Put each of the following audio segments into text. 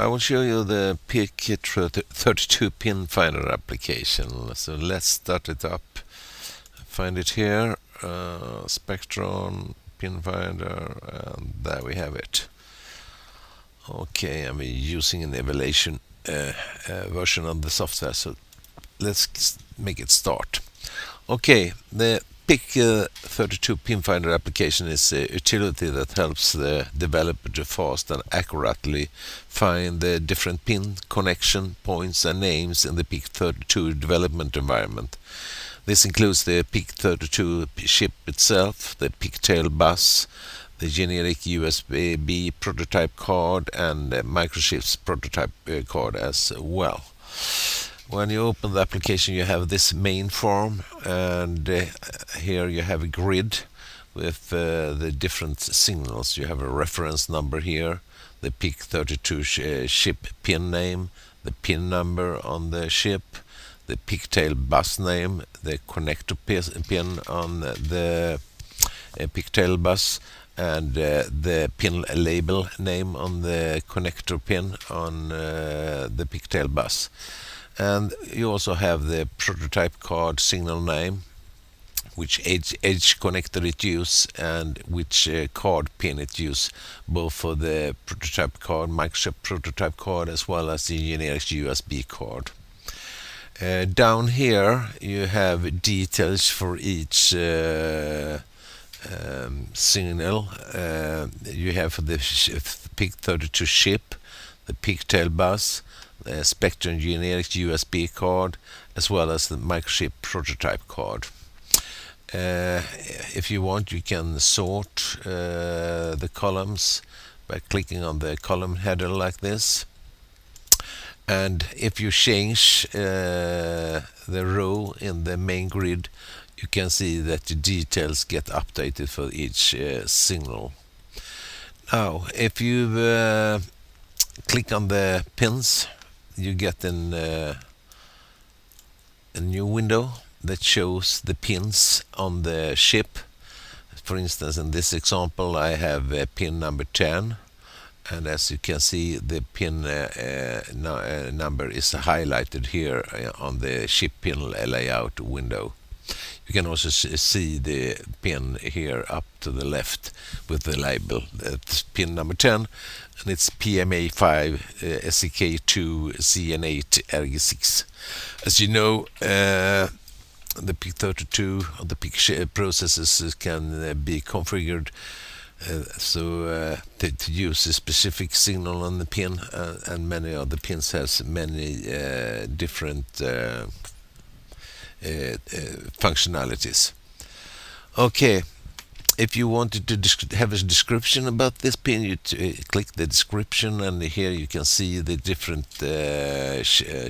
I will show you the PIC32 pin finder application. So let's start it up. Find it here, Spectron, pin finder, and there we have it. Okay, I'm using an evaluation version of the software, so let's make it start. Okay, the PIC32 pin finder application is a utility that helps the developer to fast and accurately find the different pin connection points and names in the PIC32 development environment. This includes the PIC32 chip itself, the pigtail bus, the generic USB prototype card, and microchip's prototype card as well. When you open the application, you have this main form, and here you have a grid with the different signals. You have a reference number here, the PIC32 chip pin name, the pin number on the chip, the pigtail bus name, the connector pin on the pigtail bus, and the pin label name on the connector pin on the pigtail bus. And you also have the prototype card signal name, which edge connector it uses, and which card pin it uses, both for the prototype card, Microchip prototype card, as well as the generic USB card. Down here you have details for each signal. You have for the PIC32 chip, the pigtail bus, the Spectrum generic USB card, as well as the microchip prototype card. If you want, you can sort the columns by clicking on the column header like this. And if you change the row in the main grid, you can see that the details get updated for each signal. Now, if you click on the pins, you get a new window that shows the pins on the chip. For instance, in this example, I have pin number 10, and as you can see, the pin number is highlighted here on the chip pin layout window. You can also see the pin here up to the left with the label. That's pin number 10, and it's PMA5 SEK2 CN8 RG6. As you know, the PIC32 or the PIC processes can be configured to use a specific signal on the pin, and many of the pins has many different functionalities. Okay, if you wanted to have a description about this pin, you click the description, and here you can see the different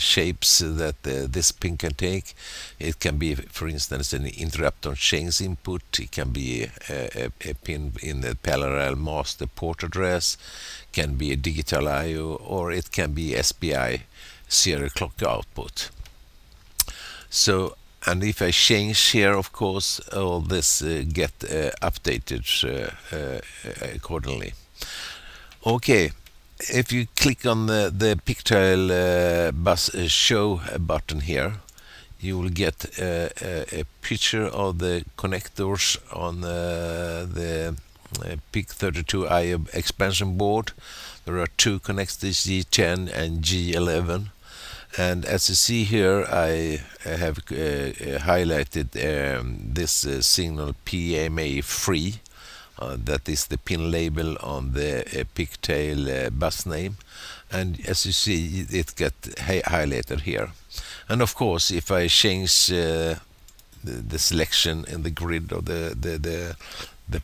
shapes that this pin can take. It can be, for instance, an interrupt on chains input. It can be a pin in the parallel master port address, can be a digital I/O, or it can be SPI serial clock output. So, and if I change here, of course, all this get updated accordingly. Okay, if you click on the pigtail bus show button here, you will get a picture of the connectors on the PIC32 I/O expansion board. There are two connectors, G10 and G11. And as you see here, I have highlighted this signal PMA3. That is the pin label on the pigtail bus name. And as you see, it gets highlighted here. And of course, if I change the selection in the grid of the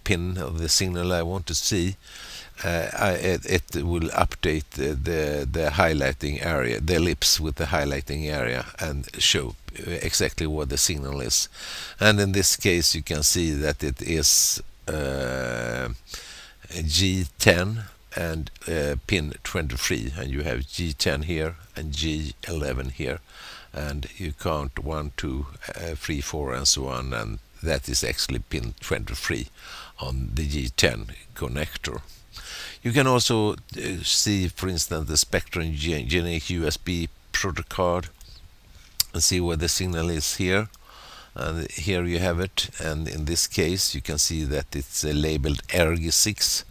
pin of the signal I want to see, it will update the highlighting area, the ellipse with the highlighting area, and show exactly what the signal is. And in this case, you can see that it is G10 and pin 23, and you have G10 here and G11 here, and you count 1, 2, 3, 4, and so on, and that is actually pin 23 on the G10 connector. You can also see, for instance, the Spectrum generic USB protocol and see where the signal is here. And here you have it, and in this case you can see that it's labeled RG6,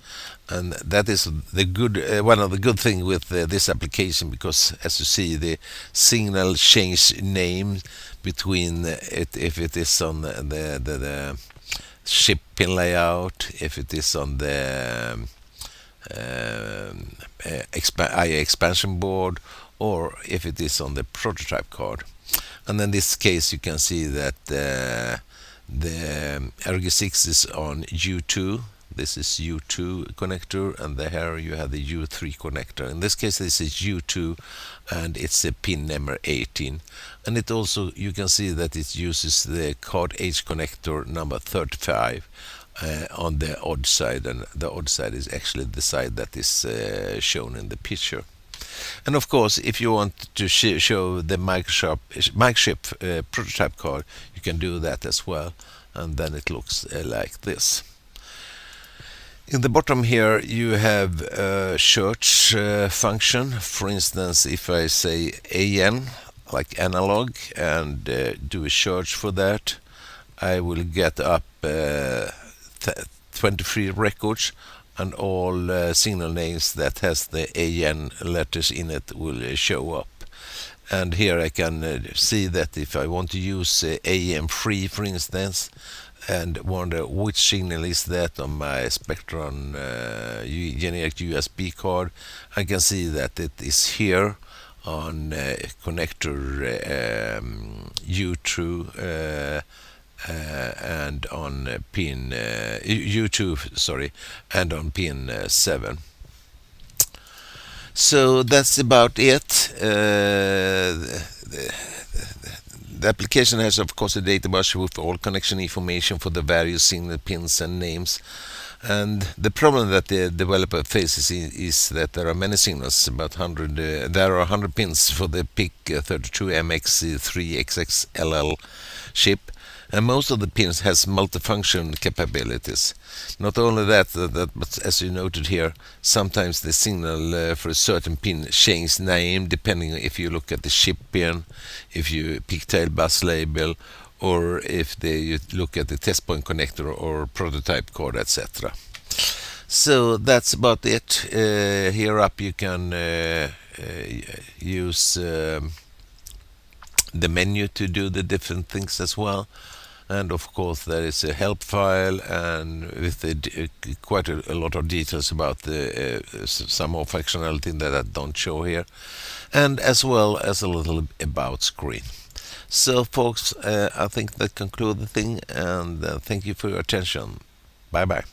and that is the good one of the good things with this application, because as you see, the signal change name between it, if it is on the chip pin layout, if it is on the IA expansion board, or if it is on the prototype card. And in this case you can see that the RG6 is on U2. This is U2 connector, and here you have the U3 connector. In this case this is U2, and it's a pin number 18. And it also, you can see that it uses the card H connector number 35 on the odd side, and the odd side is actually the side that is shown in the picture. And of course, if you want to show the microchip prototype card, you can do that as well, and then it looks like this. In the bottom here you have a search function. For instance, if I say AN, like analog, and do a search for that, I will get up 23 records, and all signal names that has the AN letters in it will show up. And here I can see that if I want to use AM3, for instance, and wonder which signal is that on my Spectrum generic USB card, I can see that it is here on connector U2 and on pin U2, sorry, and on pin 7. So that's about it. The application has, of course, a data bus with all connection information for the various signal pins and names. And the problem that the developer faces is that there are many signals, about 100. There are 100 pins for the PIC32MX3XXLL chip, and most of the pins has multifunction capabilities. Not only that, but as you noted here, sometimes the signal for a certain pin changes name depending if you look at the chip pin, if you pigtail bus label, or if you look at the test point connector or prototype card, etc. So that's about it. Here up you can use the menu to do the different things as well. And of course there is a help file, and with quite a lot of details about some more functionality that I don't show here, and as well as a little about screen. So folks, I think that concludes the thing, and thank you for your attention. Bye bye.